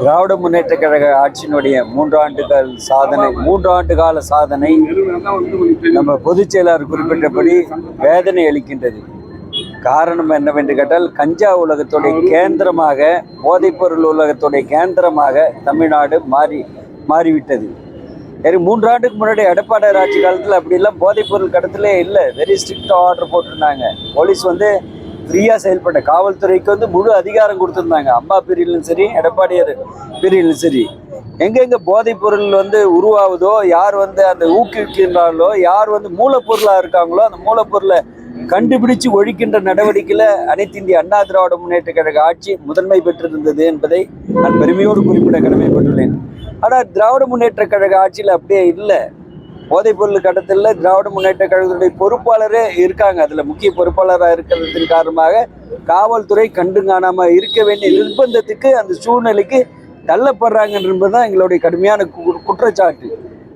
திராவிட முன்னேற்ற கழக ஆட்சியினுடைய 3 ஆண்டு கால சாதனை நம்ம பொதுச் செயலாளர் குறிப்பிட்டபடி வேதனை அளிக்கின்றது. காரணம் என்னவென்று கேட்டால், கஞ்சா உலகத்துடைய கேந்திரமாக, போதைப்பொருள் உலகத்துடைய கேந்திரமாக தமிழ்நாடு மாறிவிட்டது. 3 ஆண்டுக்கு முன்னாடி எடப்பாடி ஆட்சி காலத்தில் அப்படிலாம் போதைப்பொருள் கடத்தலே இல்லை. வெரி ஸ்ட்ரிக்ட் ஆர்டர் போட்டிருந்தாங்க. போலீஸ் ஃப்ரீயாக செயல்பட்ட, காவல்துறைக்கு முழு அதிகாரம் கொடுத்துருந்தாங்க. அம்மா பீரியட்லையும் சரி, எடப்பாடியார் பீரியட்லையும் சரி. எங்கெங்கே போதைப் பொருள் உருவாகுதோ, யார் அந்த ஊக்குவிக்கின்றாங்களோ, யார் மூலப்பொருளாக இருக்காங்களோ, அந்த மூலப்பொருளை கண்டுபிடிச்சு ஒழிக்கின்ற நடவடிக்கையில் அனைத்து இந்திய அண்ணா திராவிட முன்னேற்ற கழக ஆட்சி முதன்மை பெற்றிருந்தது என்பதை நான் பெருமையோடு குறிப்பிட கடமைப்பட்டுள்ளேன். ஆனால் திராவிட முன்னேற்ற கழக ஆட்சியில் அப்படியே இல்லை. போதைப் பொருள் கடத்தலில் திராவிட முன்னேற்ற கழகத்துடைய பொறுப்பாளரே இருக்காங்க. அதில் முக்கிய பொறுப்பாளராக இருக்கிறதன் காரணமாக காவல்துறை கண்டு காணாமல் இருக்க வேண்டிய நிர்பந்தத்துக்கு, அந்த சூழ்நிலைக்கு தள்ளப்படுறாங்க என்பதுதான் எங்களுடைய கடுமையான குற்றச்சாட்டு.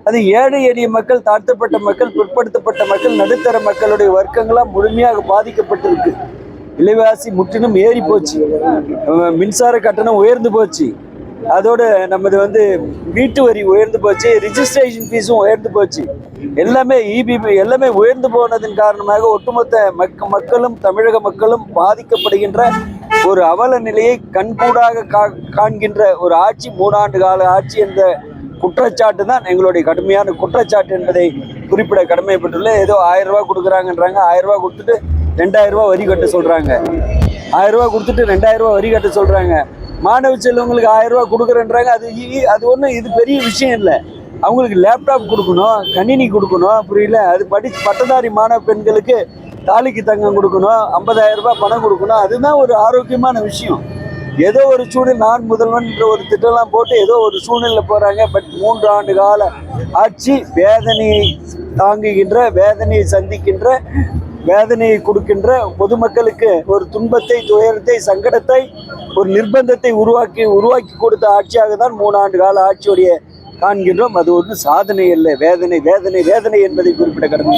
அது ஏழை எளிய மக்கள், தாழ்த்தப்பட்ட மக்கள், பிற்படுத்தப்பட்ட மக்கள், நடுத்தர மக்களுடைய வர்க்கங்களாம் முழுமையாக பாதிக்கப்பட்டிருக்கு. விலைவாசி முற்றிலும் ஏறி போச்சு, மின்சார கட்டணம் உயர்ந்து போச்சு, அதோடு நமது வீட்டு வரி உயர்ந்து போச்சு, ரிஜிஸ்ட்ரேஷன் ஃபீஸும் உயர்ந்து போச்சு. எல்லாமே எல்லாமே உயர்ந்து போனதன் காரணமாக ஒட்டுமொத்த மக்களும், தமிழக மக்களும் பாதிக்கப்படுகின்ற ஒரு அவல நிலையை கண்கூடாக காண்கின்ற ஒரு ஆட்சி 3 ஆண்டு கால ஆட்சி என்ற குற்றச்சாட்டு தான் எங்களுடைய கடுமையான குற்றச்சாட்டு என்பதை குறிப்பிட கடமைப்பட்டுள்ள. ஏதோ 1000 ரூபா கொடுக்குறாங்கன்றாங்க. 1000 ரூபா கொடுத்துட்டு 2000 ரூபா வரி கட்ட சொல்கிறாங்க. 1000 ரூபா கொடுத்துட்டு 2000 ரூபா வரி கட்ட சொல்கிறாங்க. மாணவ செல்வங்களுக்கு 1000 ரூபா கொடுக்குறேன்றாங்க. அது ஒன்றும் இது பெரிய விஷயம் இல்லை. அவங்களுக்கு லேப்டாப் கொடுக்கணும், கணினி கொடுக்கணும், புரியல. அது பட்டதாரி மாணவ பெண்களுக்கு தாலிக்கு தங்கம் கொடுக்கணும், 50,000 ரூபாய் பணம் கொடுக்கணும். அதுதான் ஒரு ஆரோக்கியமான விஷயம். ஏதோ ஒரு சூழ்நிலை, நான் முதல்வன்ற ஒரு திட்டம்லாம் போட்டு ஏதோ ஒரு சூழ்நிலை போகிறாங்க. பட் 3 ஆண்டு கால ஆட்சி வேதனையை தாங்குகின்ற, வேதனையை சந்திக்கின்ற, வேதனையை கொடுக்கின்ற பொதுமக்களுக்கு ஒரு துன்பத்தை, துயரத்தை, சங்கடத்தை, ஒரு நிர்பந்தத்தை உருவாக்கி கொடுத்த ஆட்சியாக தான் 3 ஆண்டு கால ஆட்சியுடைய காண்கின்றோம். அது ஒரு சாதனை அல்ல, வேதனை வேதனை வேதனை என்பதை குறிப்பிட கடமை.